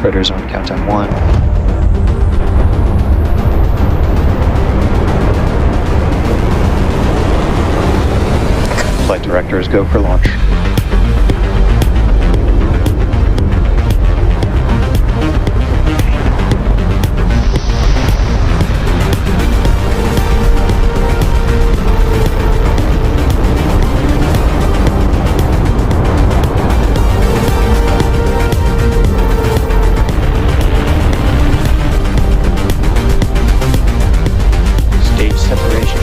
Predators on countdown 1. Flight directors go for launch. Stage separation.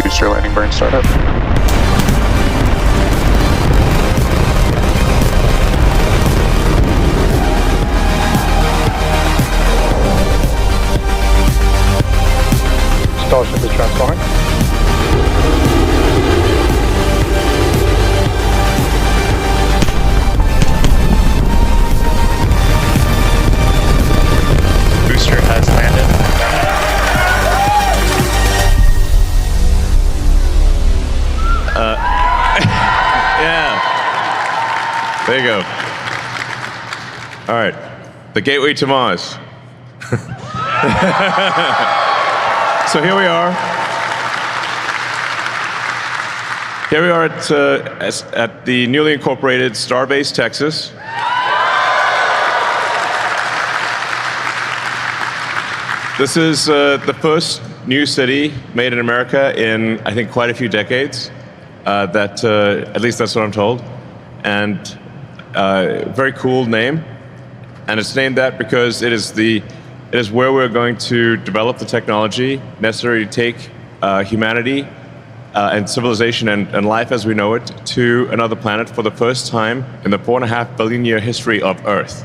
Booster landing burn startup. Starship is transforming. Booster has landed. Yeah. There you go. All right. The gateway to Mars. So here we are. Here we are at the newly incorporated Starbase, Texas. This is the first new city made in America in, I think, quite a few decades. At least that's what I'm told. And very cool name. And it's named that because it is where we're going to develop the technology necessary to take humanity and civilization and life as we know it to another planet for the first time in the 4.5 billion year history of Earth.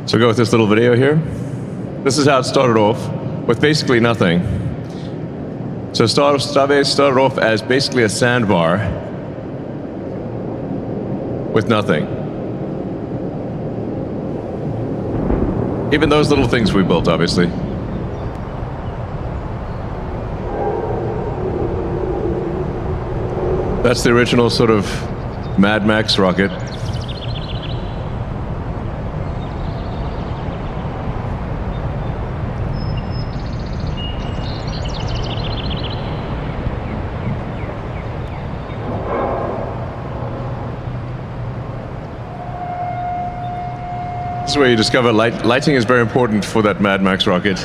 So go with this little video here. This is how it started off, with basically nothing. So Starbase started off as basically a sandbar with nothing. Even those little things we built, obviously. That's the original sort of Mad Max rocket. This is where you discover lighting is very important for that Mad Max rocket.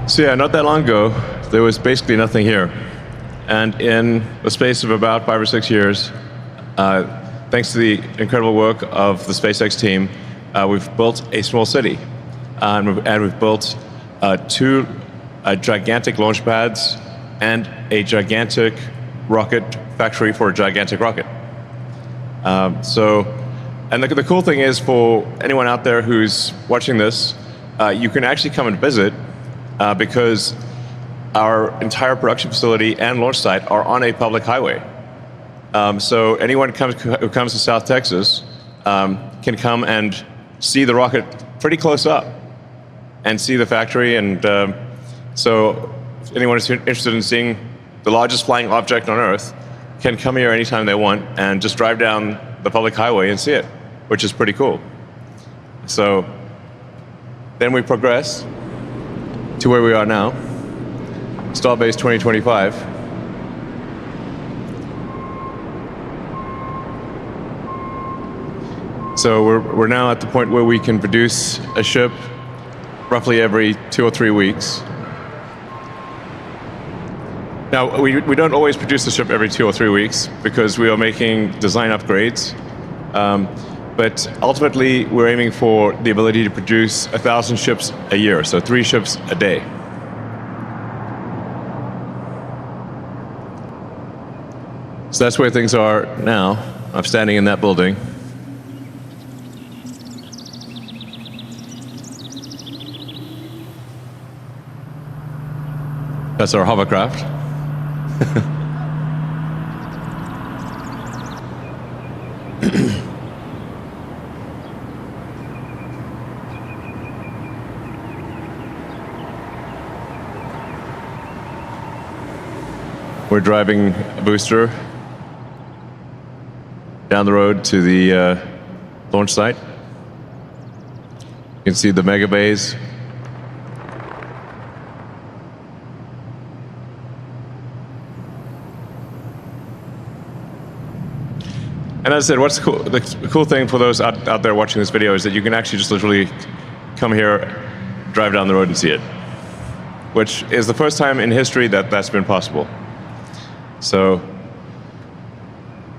So yeah, not that long ago, there was basically nothing here. And in the space of about 5 or 6 years, thanks to the incredible work of the SpaceX team, we've built a small city. And we've built 2 gigantic launch pads and a gigantic rocket factory for a gigantic rocket. And the cool thing is, for anyone out there who's watching this, you can actually come and visit because our entire production facility and launch site are on a public highway. So anyone who comes to South Texas can come and see the rocket pretty close up and see the factory. And so if anyone is interested in seeing the largest flying object on Earth can come here anytime they want and just drive down the public highway and see it, which is pretty cool. So then we progress to where we are now, Starbase 2025. So we're now at the point where we can produce a ship roughly every 2 or 3 weeks. Now, we don't always produce the ship every 2 or 3 weeks because we are making design upgrades. But ultimately, we're aiming for the ability to produce 1,000 ships a year, so 3 ships a day. So that's where things are now. I'm standing in that building. That's our hovercraft. We're driving a booster down the road to the launch site. You can see the mega bays. And as I said, what's cool, the cool thing for those out there watching this video is that you can actually just literally come here, drive down the road and see it, which is the first time in history that that's been possible. So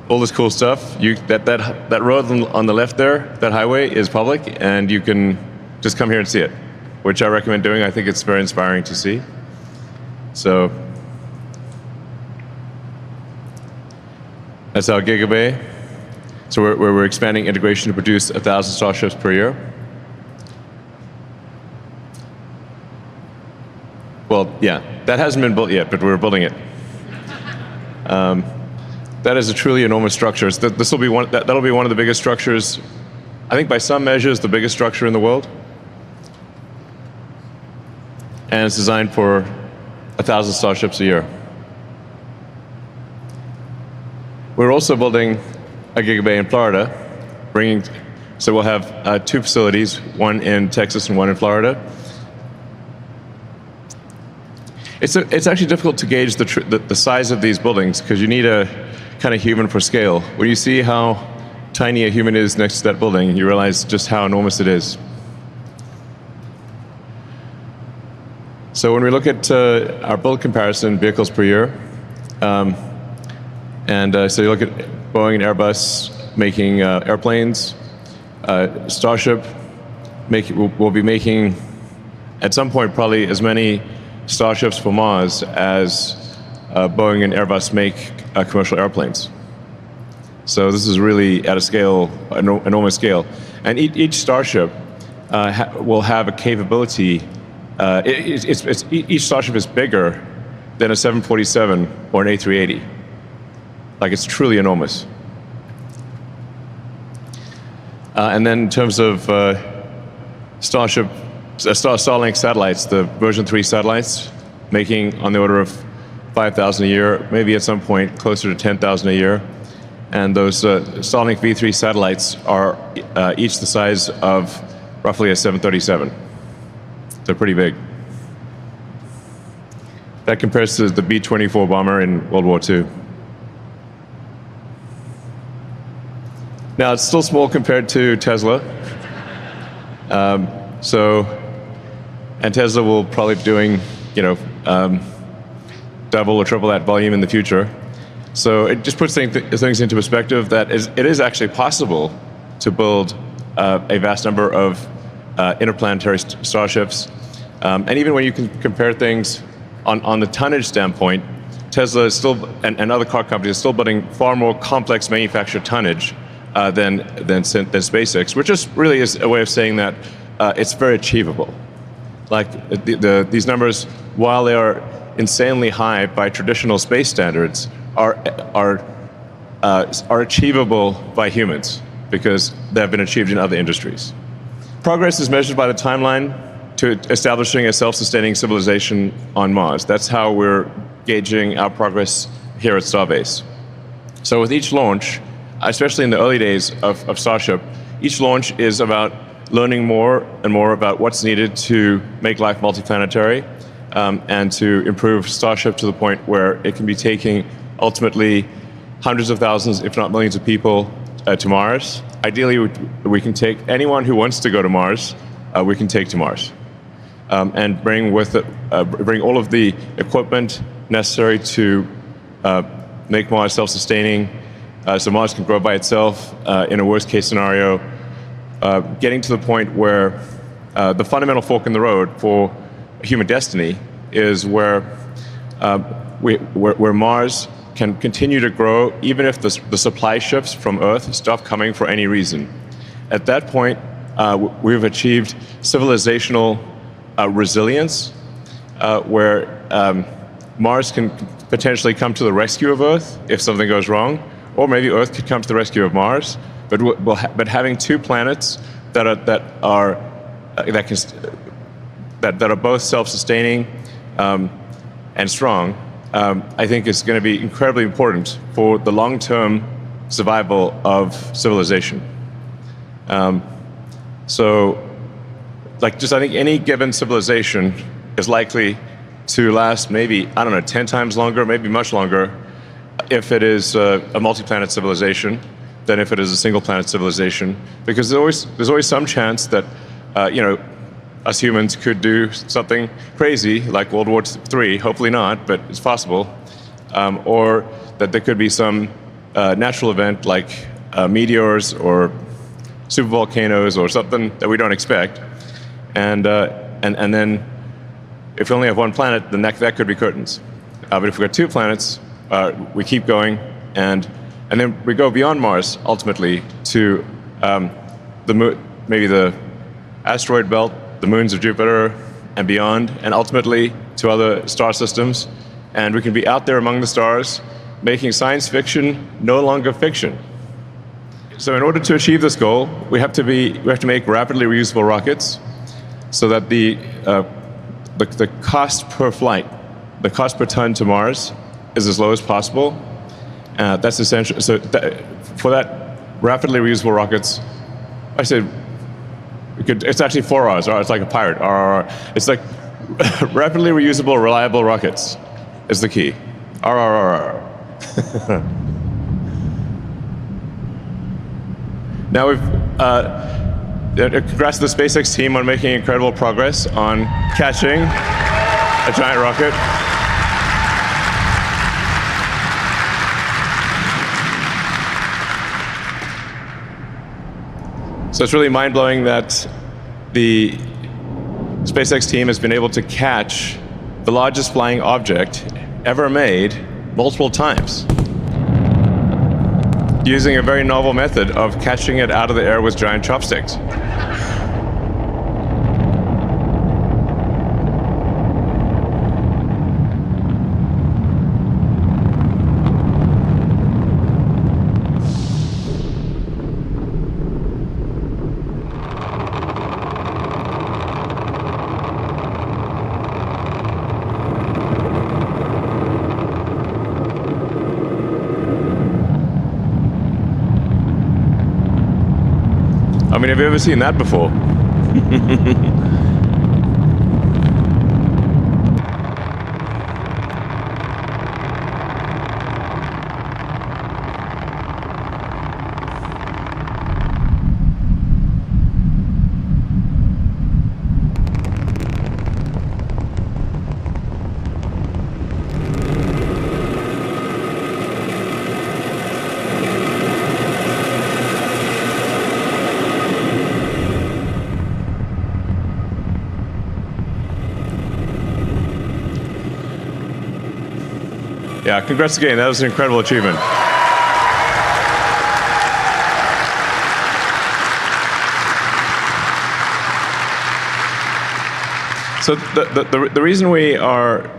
all this cool stuff, that road on the left there, that highway is public, and you can just come here and see it, which I recommend doing. I think it's very inspiring to see. So that's our Gigabay. So we're expanding integration to produce 1,000 starships per year. Well, yeah, that hasn't been built yet, but we're building it. That is a truly enormous structure. This will be that'll be one of the biggest structures, I think by some measures, the biggest structure in the world. And it's designed for 1,000 starships a year. We're also building a Gigabay in Florida, so we'll have 2 facilities, one in Texas and one in Florida. It's actually difficult to gauge the size of these buildings because you need a kind of human for scale. When you see how tiny a human is next to that building, you realize just how enormous it is. So when we look at our build comparison, vehicles per year, so you look at Boeing and Airbus making airplanes, Starship will be making, at some point, probably as many Starships for Mars as Boeing and Airbus make commercial airplanes. So this is really at a scale, an enormous scale. And each Starship will have a capability, each Starship is bigger than a 747 or an A380. Like, it's truly enormous. And then in terms of Starlink satellites, the version 3 satellites, making on the order of 5,000 a year, maybe at some point closer to 10,000 a year. And those Starlink V3 satellites are each the size of roughly a 737. They're pretty big. That compares to the B-24 bomber in World War II. Now, it's still small compared to Tesla. And Tesla will probably be doing, double or triple that volume in the future. So it just puts things into perspective that it is actually possible to build a vast number of interplanetary starships. And even when you can compare things on the tonnage standpoint, Tesla is still, and other car companies are still building far more complex manufactured tonnage than SpaceX, which just really is a way of saying that it's very achievable. Like these numbers, while they are insanely high by traditional space standards, are achievable by humans because they have been achieved in other industries. Progress is measured by the timeline to establishing a self-sustaining civilization on Mars. That's how we're gauging our progress here at Starbase. So with each launch, especially in the early days of Starship, each launch is about learning more and more about what's needed to make life multiplanetary and to improve Starship to the point where it can be taking ultimately hundreds of thousands, if not millions of people to Mars. Ideally, we can take anyone who wants to go to Mars, we can take to Mars. And bring with it, bring all of the equipment necessary to make Mars self-sustaining, so Mars can grow by itself in a worst-case scenario, getting to the point where the fundamental fork in the road for human destiny is where Mars can continue to grow even if the supply shifts from Earth stop coming for any reason. At that point, we've achieved civilizational resilience, where Mars can potentially come to the rescue of Earth if something goes wrong, or maybe Earth could come to the rescue of Mars. But having two planets that are both self-sustaining and strong, I think is going to be incredibly important for the long-term survival of civilization. So, I think any given civilization is likely to last maybe, 10 times longer, maybe much longer, if it is a multi-planet civilization than if it is a single-planet civilization, because there's always some chance that, us humans could do something crazy like World War III, hopefully not, but it's possible, or that there could be some natural event like meteors or supervolcanoes or something that we don't expect, and then if we only have one planet, then that could be curtains. But if we've got two planets, we keep going, and then we go beyond Mars ultimately to the moon, maybe the asteroid belt, the moons of Jupiter, and beyond, and ultimately to other star systems, and we can be out there among the stars, making science fiction no longer fiction. So in order to achieve this goal, we have to make rapidly reusable rockets, so that the cost per flight, the cost per ton to Mars, is as low as possible. That's essential. So for that, rapidly reusable rockets, I said, it's actually 4 R's. It's like a pirate. RRR. It's like rapidly reusable, reliable rockets is the key. RRRR. Now congrats to the SpaceX team on making incredible progress on catching a giant rocket. So it's really mind-blowing that the SpaceX team has been able to catch the largest flying object ever made multiple times, using a very novel method of catching it out of the air with giant chopsticks. I mean, have you ever seen that before? Yeah, congrats again. That was an incredible achievement. So the reason we are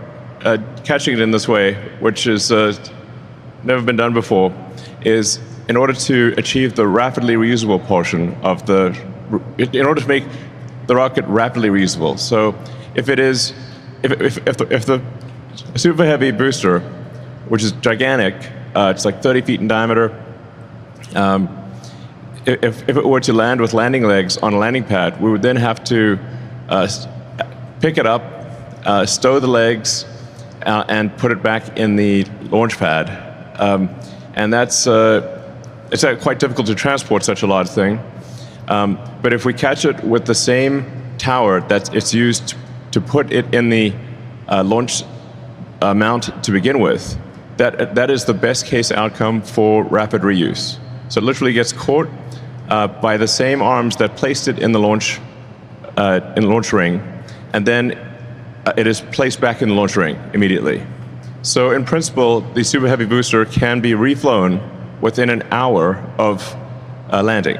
catching it in this way, which has never been done before, is in order to achieve the rapidly reusable portion of in order to make the rocket rapidly reusable. So if the super heavy booster, which is gigantic, it's like 30 feet in diameter. If it were to land with landing legs on a landing pad, we would then have to pick it up, stow the legs, and put it back in the launch pad. And it's quite difficult to transport such a large thing. But if we catch it with the same tower that it's used to put it in the launch mount to begin with, that is the best case outcome for rapid reuse. So it literally gets caught by the same arms that placed it in the launch ring, and then it is placed back in the launch ring immediately. So in principle, the Super Heavy booster can be reflown within an hour of landing.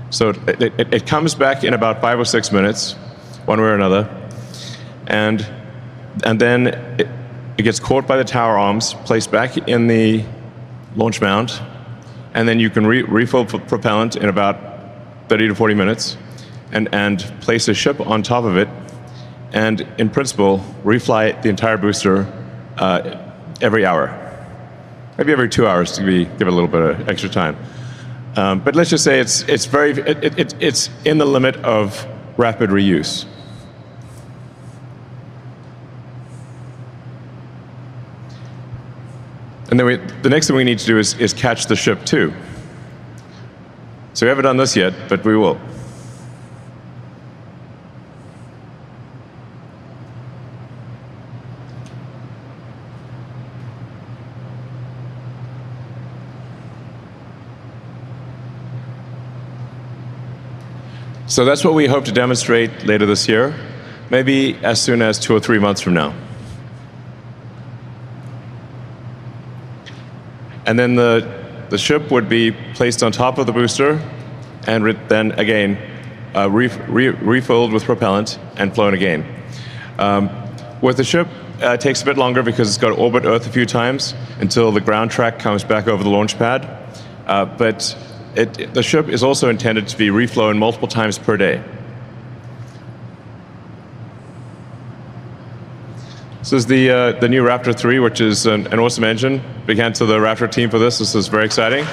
So it comes back in about 5 or 6 minutes, one way or another, and then it gets caught by the tower arms, placed back in the launch mount, and then you can refill propellant in about 30 to 40 minutes and place a ship on top of it, and in principle, refly the entire booster every hour. Maybe every 2 hours to give it a little bit of extra time. But let's just say it's in the limit of rapid reuse. And then the next thing we need to do is catch the ship too. So we haven't done this yet, but we will. So that's what we hope to demonstrate later this year, maybe as soon as 2 or 3 months from now. And then the ship would be placed on top of the booster and then again refilled with propellant and flown again. With the ship, it takes a bit longer because it's got to orbit Earth a few times until the ground track comes back over the launch pad. But the ship is also intended to be reflown multiple times per day. This is the new Raptor 3, which is an awesome engine. Big hand to the Raptor team for this. This is very exciting.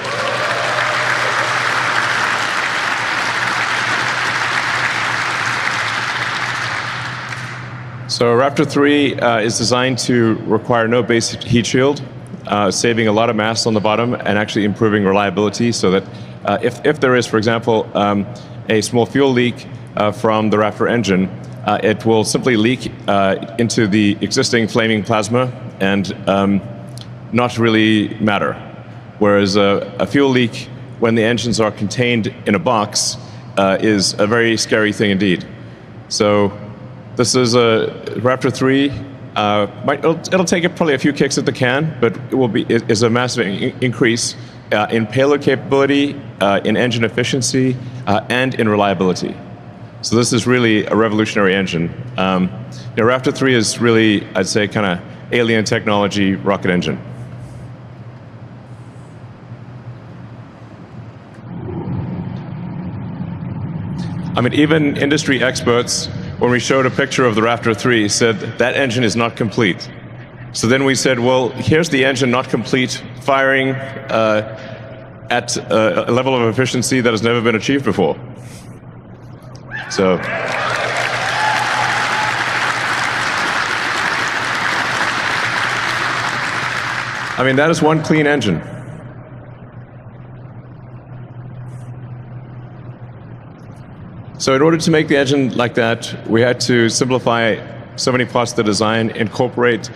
So Raptor 3 is designed to require no base heat shield, saving a lot of mass on the bottom and actually improving reliability so that if there is, for example, a small fuel leak from the Raptor engine, it will simply leak into the existing flaming plasma and not really matter. Whereas a fuel leak, when the engines are contained in a box, is a very scary thing indeed. So this is a Raptor 3. It'll take it probably a few kicks at the can, but it is a massive increase in payload capability, in engine efficiency, and in reliability. So this is really a revolutionary engine. Raptor 3 is really, I'd say, kind of alien technology rocket engine. I mean, even industry experts, when we showed a picture of the Raptor 3, said that engine is not complete. So then we said, well, here's the engine not complete, firing at a level of efficiency that has never been achieved before. So, I mean, that is one clean engine. So in order to make the engine like that, we had to simplify so many parts of the design, incorporate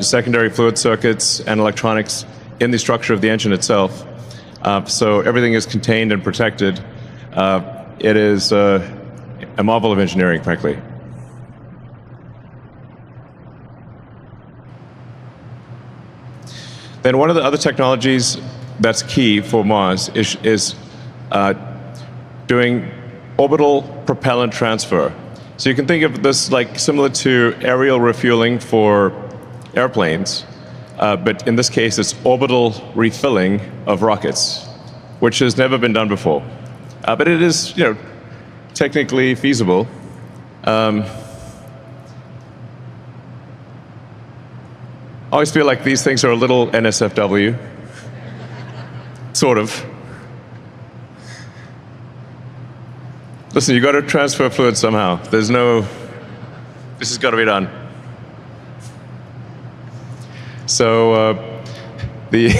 secondary fluid circuits and electronics in the structure of the engine itself. So everything is contained and protected. It is a marvel of engineering, frankly. Then one of the other technologies that's key for Mars is doing orbital propellant transfer. So you can think of this like similar to aerial refueling for airplanes, but in this case it's orbital refilling of rockets, which has never been done before. But it is, technically feasible. I always feel like these things are a little NSFW, sort of. Listen, you got to transfer fluid somehow. This has got to be done. So the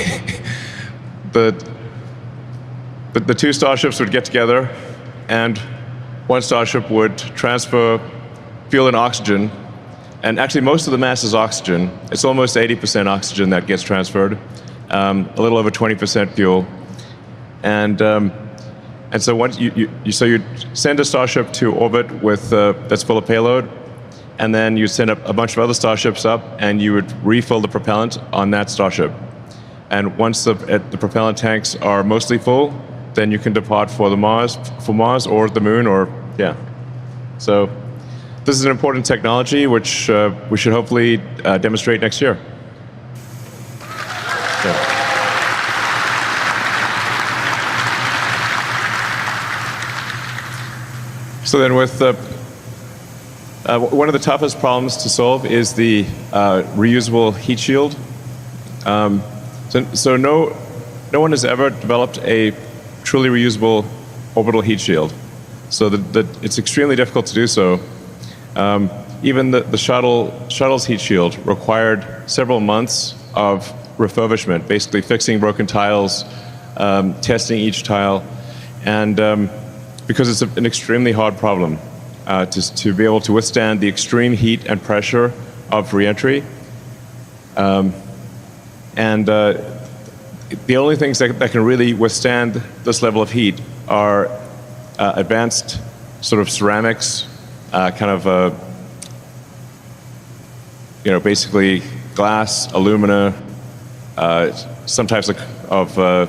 two starships would get together, and one starship would transfer fuel and oxygen. And actually, most of the mass is oxygen. It's almost 80% oxygen that gets transferred, a little over 20% fuel. And so once you send a starship to orbit with that's full of payload, and then you send a bunch of other starships up, and you would refill the propellant on that starship. And once the propellant tanks are mostly full, then you can depart for Mars or the Moon, or yeah. So this is an important technology which we should hopefully demonstrate next year. So then with one of the toughest problems to solve is the reusable heat shield. So no one has ever developed a truly reusable orbital heat shield. So it's extremely difficult to do so. Even the shuttle's heat shield required several months of refurbishment, basically fixing broken tiles, testing each tile, and because it's an extremely hard problem to be able to withstand the extreme heat and pressure of reentry. And the only things that can really withstand this level of heat are advanced sort of ceramics, basically glass, alumina, some types of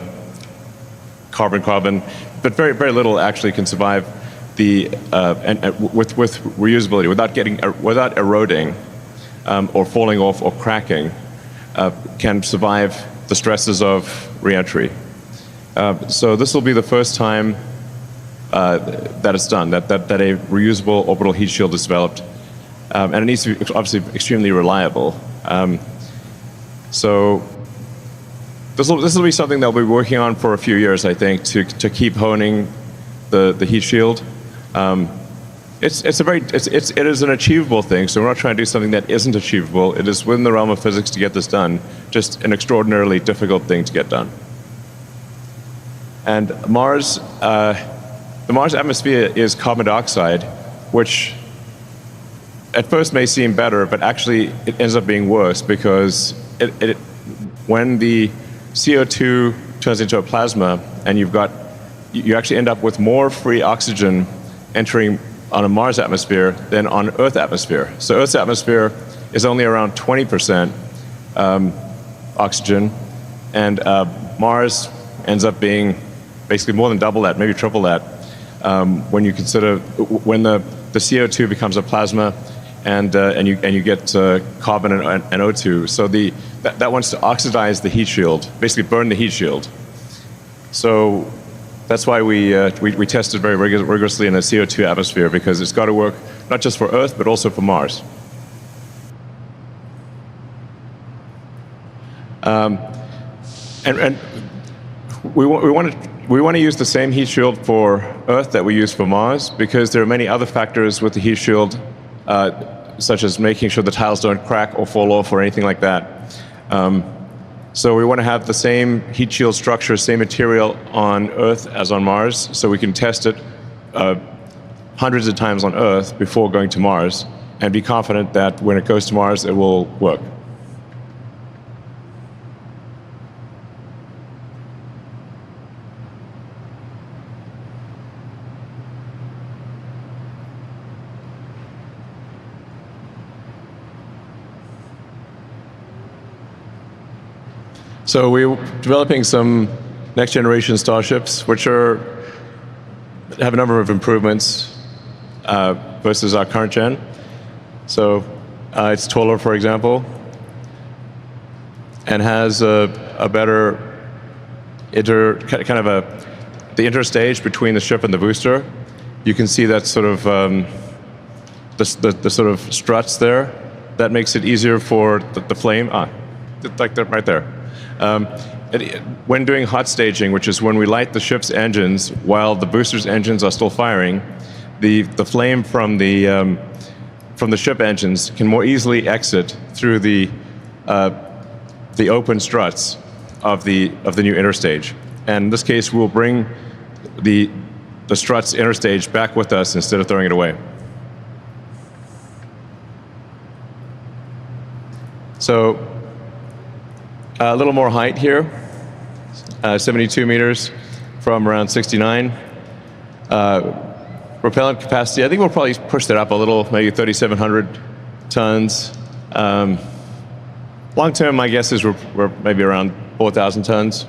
carbon, but very little actually can survive the with reusability without eroding or falling off or cracking, can survive the stresses of reentry. So this will be the first time that it's done, that a reusable orbital heat shield is developed, and it needs to be obviously extremely reliable. So this will be something that we'll be working on for a few years, I think, to keep honing the heat shield. It is an achievable thing, so we're not trying to do something that isn't achievable. It is within the realm of physics to get this done, just an extraordinarily difficult thing to get done. And Mars, the Mars atmosphere is carbon dioxide, which at first may seem better, but actually it ends up being worse because when the CO2 turns into a plasma and you actually end up with more free oxygen entering on a Mars atmosphere than on Earth atmosphere. So Earth's atmosphere is only around 20% oxygen, and Mars ends up being basically more than double that, maybe triple that, when you consider when the CO2 becomes a plasma and you get carbon and O2. So that wants to oxidize the heat shield, basically burn the heat shield. So that's why we tested very rigorously in a CO2 atmosphere, because it's got to work not just for Earth but also for Mars. And we want to use the same heat shield for Earth that we use for Mars, because there are many other factors with the heat shield, such as making sure the tiles don't crack or fall off or anything like that. So we want to have the same heat shield structure, same material on Earth as on Mars, so we can test it hundreds of times on Earth before going to Mars, and be confident that when it goes to Mars, it will work. So we're developing some next generation starships, which have a number of improvements versus our current gen. So it's taller, for example, and has a better the interstage between the ship and the booster. You can see that sort of the sort of struts there. That makes it easier for the flame. Like that right there. When doing hot staging, which is when we light the ship's engines while the booster's engines are still firing, the flame from the ship engines can more easily exit through the open struts of the new interstage. And in this case, we'll bring the struts interstage back with us instead of throwing it away. So a little more height here, 72 meters from around 69. Propellant capacity, I think we'll probably push that up a little, maybe 3,700 tons. Long term, my guess is we're maybe around 4,000 tons,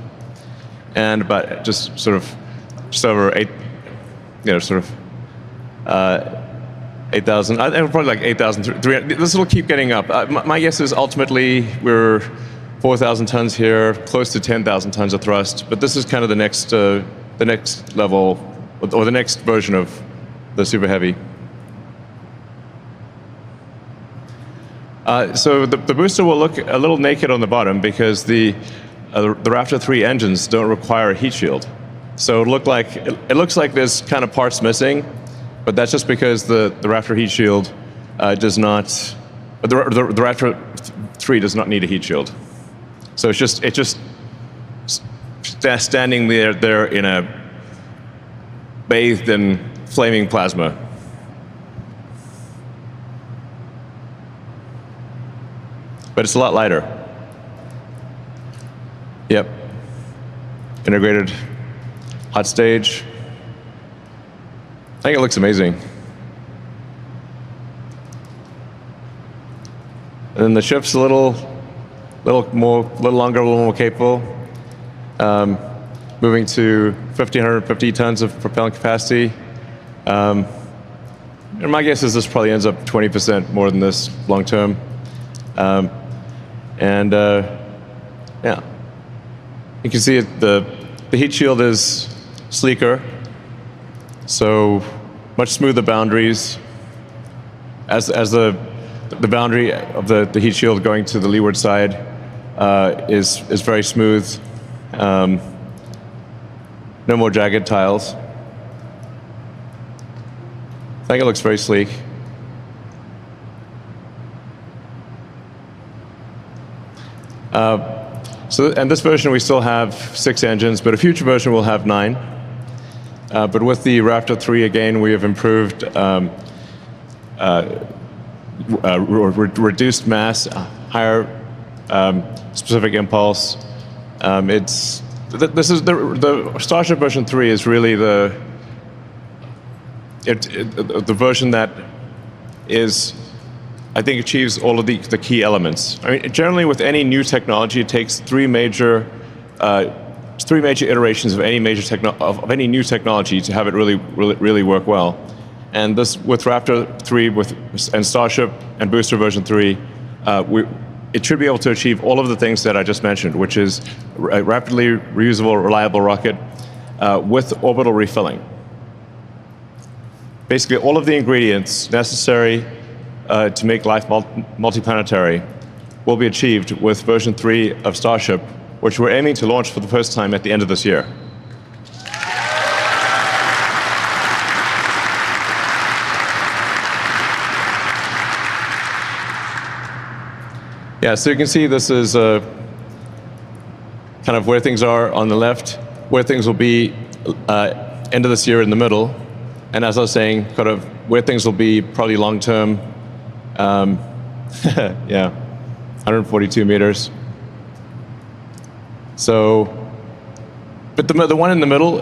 and about just over 8 8,000, probably like 8,300. This will keep getting up. My guess is ultimately we're 4,000 tons here, close to 10,000 tons of thrust. But this is kind of the next level, or the next version of the Super Heavy. So the booster will look a little naked on the bottom because the Raptor 3 engines don't require a heat shield. So it looks like there's kind of parts missing, but that's just because the Raptor heat shield does not. The Raptor 3 does not need a heat shield. So it's just standing there in a bathed in flaming plasma. But it's a lot lighter. Yep. Integrated hot stage. I think it looks amazing. And then the ship's a little longer, a little more capable. Moving to 1,550 tons of propellant capacity. And my guess is this probably ends up 20% more than this long term. Yeah, you can see the heat shield is sleeker, so much smoother boundaries. As the boundary of the heat shield going to the leeward side is very smooth. No more jagged tiles. I think it looks very sleek. And this version we still have 6 engines, but a future version will have 9. But with the Raptor 3 again, we have improved reduced mass, higher specific impulse. This is the Starship version 3 is really the version that is, I think, achieves all of the key elements. I mean, generally with any new technology, it takes three major iterations of any any new technology to have it really work well. And this, with Raptor 3 and Starship and Booster version 3, it should be able to achieve all of the things that I just mentioned, which is a rapidly reusable, reliable rocket with orbital refilling. Basically, all of the ingredients necessary to make life multiplanetary will be achieved with version 3 of Starship, which we're aiming to launch for the first time at the end of this year. Yeah, so you can see this is kind of where things are on the left, where things will be end of this year in the middle, and as I was saying, kind of where things will be probably long term. Yeah, 142 meters. So, but the one in the middle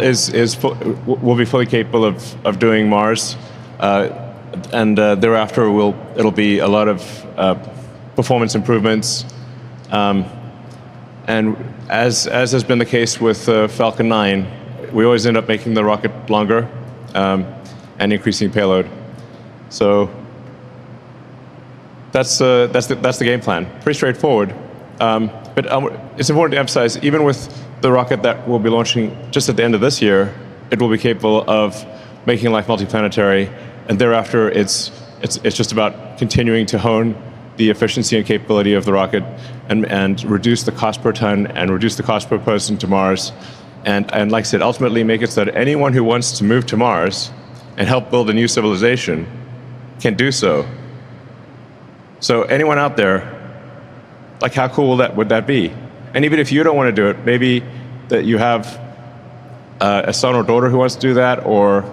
will be fully capable of doing Mars, and thereafter it'll be a lot of performance improvements, and as has been the case with Falcon 9, we always end up making the rocket longer and increasing payload. So that's the game plan. Pretty straightforward. But it's important to emphasize, even with the rocket that we'll be launching just at the end of this year, it will be capable of making life multiplanetary, and thereafter it's just about continuing to hone the efficiency and capability of the rocket and reduce the cost per ton and reduce the cost per person to Mars. And like I said, ultimately make it so that anyone who wants to move to Mars and help build a new civilization can do so. So anyone out there, like, how cool would that be? And even if you don't want to do it, maybe that you have a son or daughter who wants to do that, or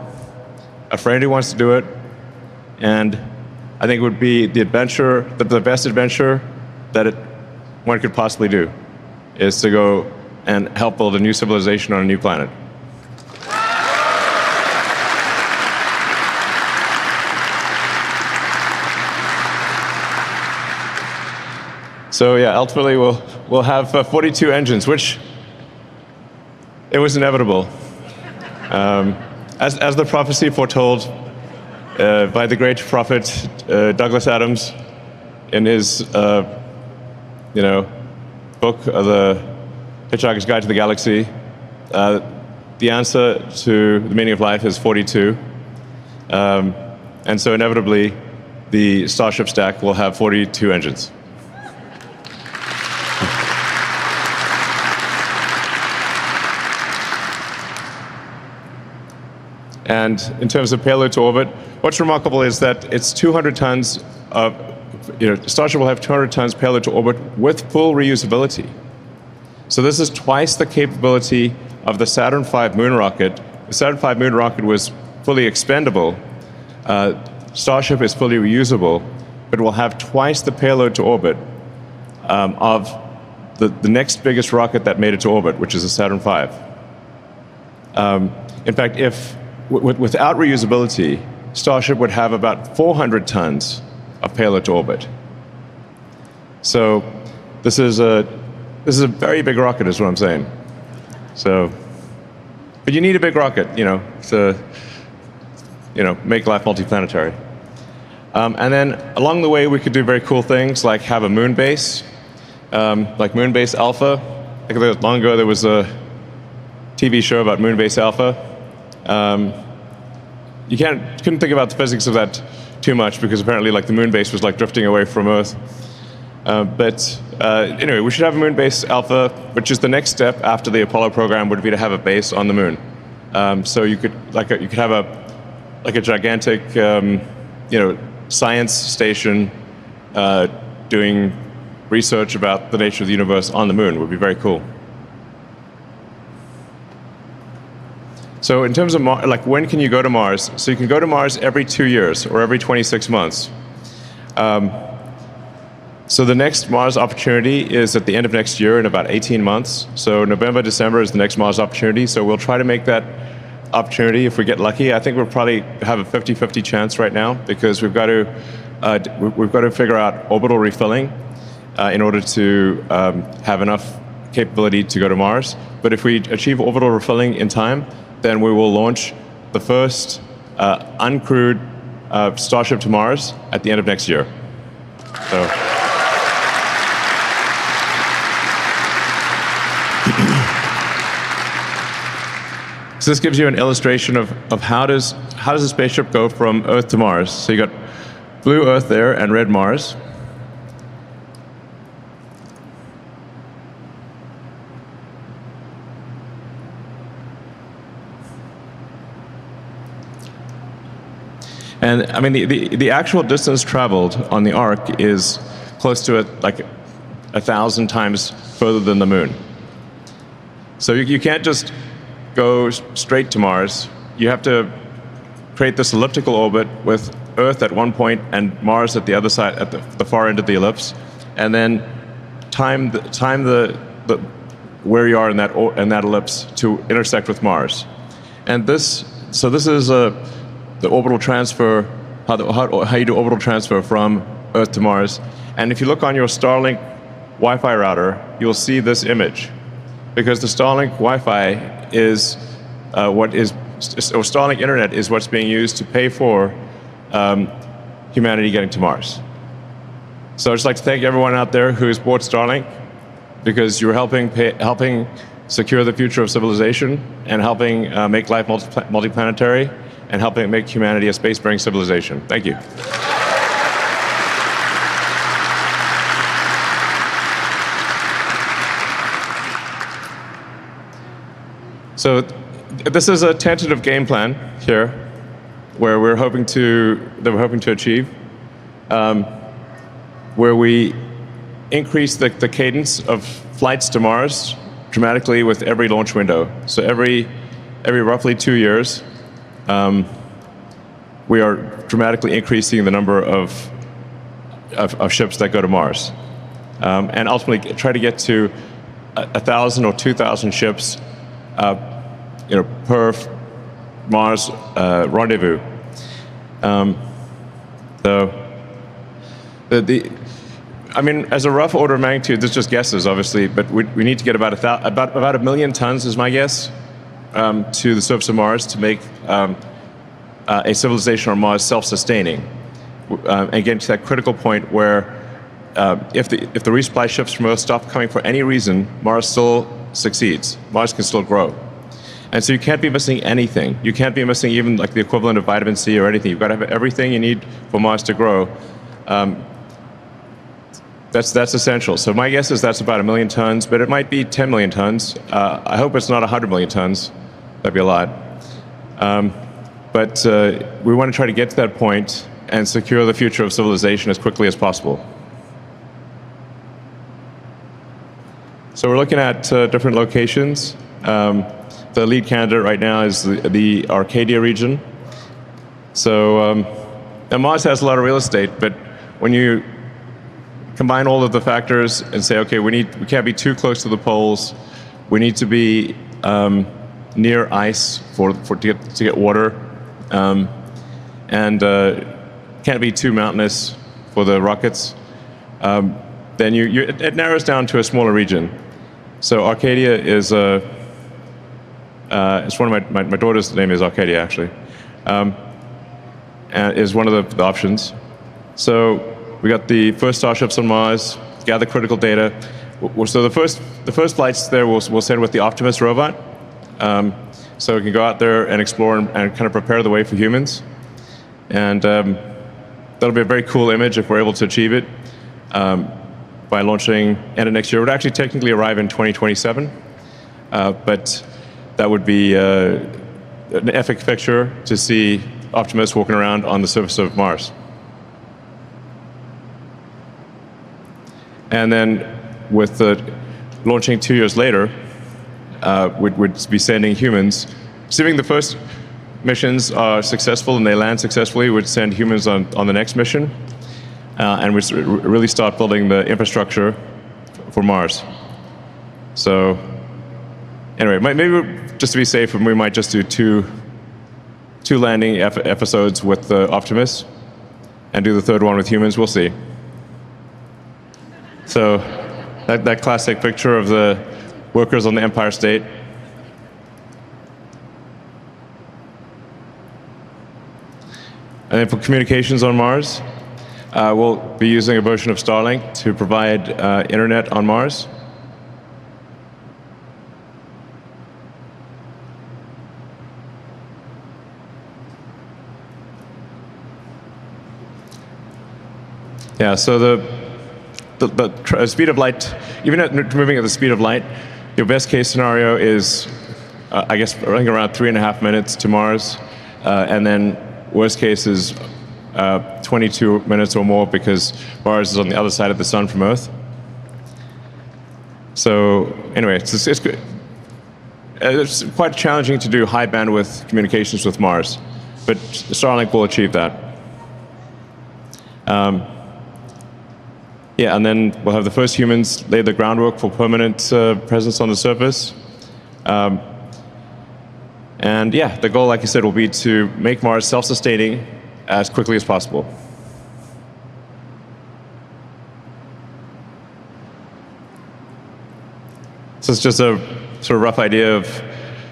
a friend who wants to do it. And I think it would be the best adventure that one could possibly do, is to go and help build a new civilization on a new planet. So yeah, ultimately we'll have 42 engines, which it was inevitable. As the prophecy foretold, by the great prophet Douglas Adams in his, book, The Hitchhiker's Guide to the Galaxy. The answer to the meaning of life is 42. And so inevitably, the Starship stack will have 42 engines. And in terms of payload to orbit, what's remarkable is that it's 200 tons of, Starship will have 200 tons payload to orbit with full reusability. So this is twice the capability of the Saturn V moon rocket. The Saturn V moon rocket was fully expendable. Starship is fully reusable, but will have twice the payload to orbit of the next biggest rocket that made it to orbit, which is the Saturn V. In fact, without reusability, Starship would have about 400 tons of payload to orbit. So this is a very big rocket, is what I'm saying. So, but you need a big rocket, to make life multiplanetary. And then along the way, we could do very cool things like have a moon base, like Moon Base Alpha. I think long ago there was a TV show about Moon Base Alpha. You couldn't think about the physics of that too much because apparently the moon base was drifting away from Earth. But anyway, we should have a Moon Base Alpha, which is the next step after the Apollo program would be to have a base on the moon. So you could have a gigantic science station doing research about the nature of the universe on the moon would be very cool. So in terms of when can you go to Mars? So you can go to Mars every 2 years or every 26 months. So the next Mars opportunity is at the end of next year in about 18 months. So November, December is the next Mars opportunity. So we'll try to make that opportunity if we get lucky. I think we'll probably have a 50-50 chance right now because we've got to figure out orbital refilling in order to have enough capability to go to Mars. But if we achieve orbital refilling in time, then we will launch the first uncrewed Starship to Mars at the end of next year. So this gives you an illustration of how does a spaceship go from Earth to Mars. So you got blue Earth there and red Mars. And I mean, the actual distance traveled on the Ark is close to 1,000 times further than the moon. So you can't just go straight to Mars. You have to create this elliptical orbit with Earth at one point and Mars at the other side, at the far end of the ellipse, and then time the where you are in that ellipse to intersect with Mars. And this is the orbital transfer, how you do orbital transfer from Earth to Mars. And if you look on your Starlink Wi-Fi router, you'll see this image. Because the Starlink Wi-Fi is Starlink Internet is what's being used to pay for humanity getting to Mars. So I'd just like to thank everyone out there who has bought Starlink, because you're helping secure the future of civilization and helping make life multiplanetary and helping make humanity a spacefaring civilization. Thank you. So this is a tentative game plan here, where we're hoping to achieve, where we increase the cadence of flights to Mars dramatically with every launch window. So every roughly 2 years, we are dramatically increasing the number of ships that go to Mars, and ultimately try to get to 1,000 or 2,000 ships per Mars rendezvous. I mean, as a rough order of magnitude, this is just guesses, obviously, but we need to get about 1 million tons, is my guess, to the surface of Mars to make a civilization on Mars self-sustaining, and getting to that critical point where if the resupply ships from Earth stop coming for any reason, Mars still succeeds. Mars can still grow. And so you can't be missing anything. You can't be missing even like the equivalent of vitamin C or anything. You've got to have everything you need for Mars to grow. That's essential. So my guess is that's about 1 million tons, but it might be 10 million tons. I hope it's not 100 million tons. That'd be a lot. But we want to try to get to that point and secure the future of civilization as quickly as possible. So we're looking at different locations. The lead candidate right now is the Arcadia region. So and Mars has a lot of real estate, but when you combine all of the factors and say, okay, we can't be too close to the poles. We need to be near ice to get water, and can't be too mountainous for the rockets. Then it narrows down to a smaller region. So Arcadia is it's one of my daughter's name is Arcadia actually, and is one of the options. So we got the first starships on Mars, gather critical data. So the first flights there we'll send with the Optimus robot, so we can go out there and explore and kind of prepare the way for humans. And that'll be a very cool image if we're able to achieve it by launching end of next year. It would actually technically arrive in 2027, but that would be an epic picture to see Optimus walking around on the surface of Mars. And then with the launching 2 years later, we'd be sending humans. Assuming the first missions are successful and they land successfully, we'd send humans on the next mission, and we'd really start building the infrastructure for Mars. So anyway, maybe just to be safe, we might just do two landing episodes with the Optimus and do the third one with humans. We'll see. So that classic picture of the workers on the Empire State. And then for communications on Mars, we'll be using a version of Starlink to provide internet on Mars. Yeah, so the speed of light, even at moving at the speed of light, your best case scenario is, I guess, I think around 3.5 minutes to Mars, and then worst case is 22 minutes or more because Mars is on the other side of the sun from Earth. So anyway, it's quite challenging to do high bandwidth communications with Mars, but Starlink will achieve that. Yeah, and then we'll have the first humans lay the groundwork for permanent presence on the surface. And yeah, the goal, like I said, will be to make Mars self-sustaining as quickly as possible. So it's just a sort of rough idea of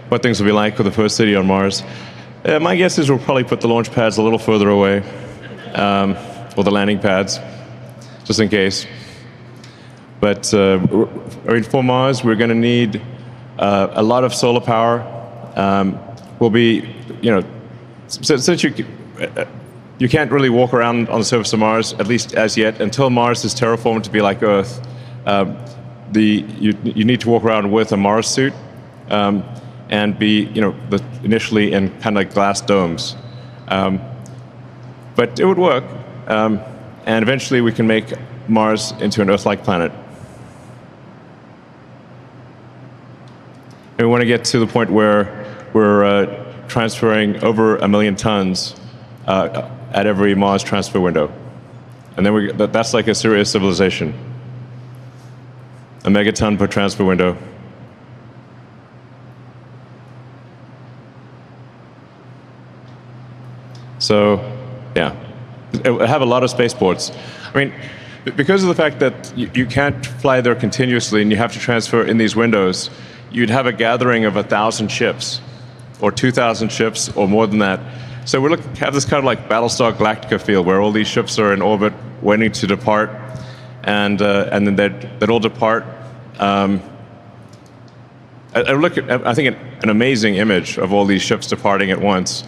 what things will be like with the first city on Mars. My guess is we'll probably put the launch pads a little further away, or the landing pads, just in case. But I mean, for Mars, we're going to need a lot of solar power. We'll be, since you can't really walk around on the surface of Mars, at least as yet, until Mars is terraformed to be like Earth. You need to walk around with a Mars suit and be, initially in kind of like glass domes. But it would work. And eventually we can make Mars into an Earth-like planet. And we want to get to the point where we're transferring over 1 million tons at every Mars transfer window. And then that's like a serious civilization. A megaton per transfer window. So, yeah. I have a lot of spaceports. I mean, because of the fact that you can't fly there continuously and you have to transfer in these windows, you'd have a gathering of 1,000 ships or 2,000 ships or more than that So we have this kind of like Battlestar Galactica feel where all these ships are in orbit waiting to depart, and then they'd all depart. I look at, I think, an amazing image of all these ships departing at once.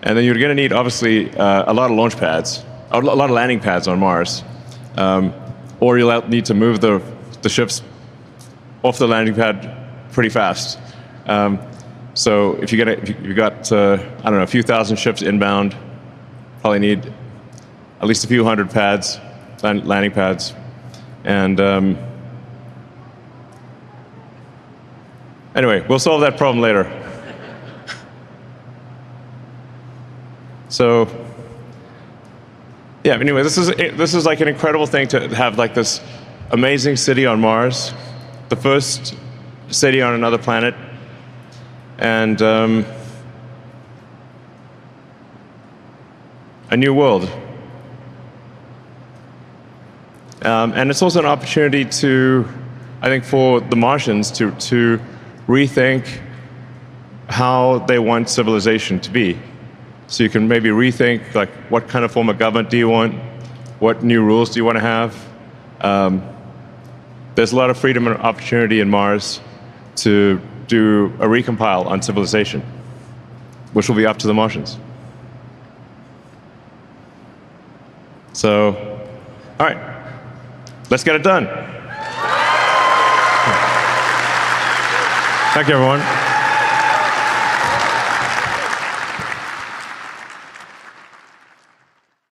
And then you're going to need, obviously, a lot of launch pads, a lot of landing pads on Mars. Or you'll need to move the ships off the landing pad pretty fast. So if you've got, I don't know, a few thousand ships inbound, probably need at least a few hundred pads, landing pads. And anyway, we'll solve that problem later. So, yeah, anyway, this is like an incredible thing to have, like this amazing city on Mars, the first city on another planet, and a new world. And it's also an opportunity to, I think, for the Martians to rethink how they want civilization to be. So you can maybe rethink, like, what kind of form of government do you want? What new rules do you want to have? There's a lot of freedom and opportunity in Mars to do a recompile on civilization, which will be up to the Martians. So, all right, let's get it done. Thank you, everyone.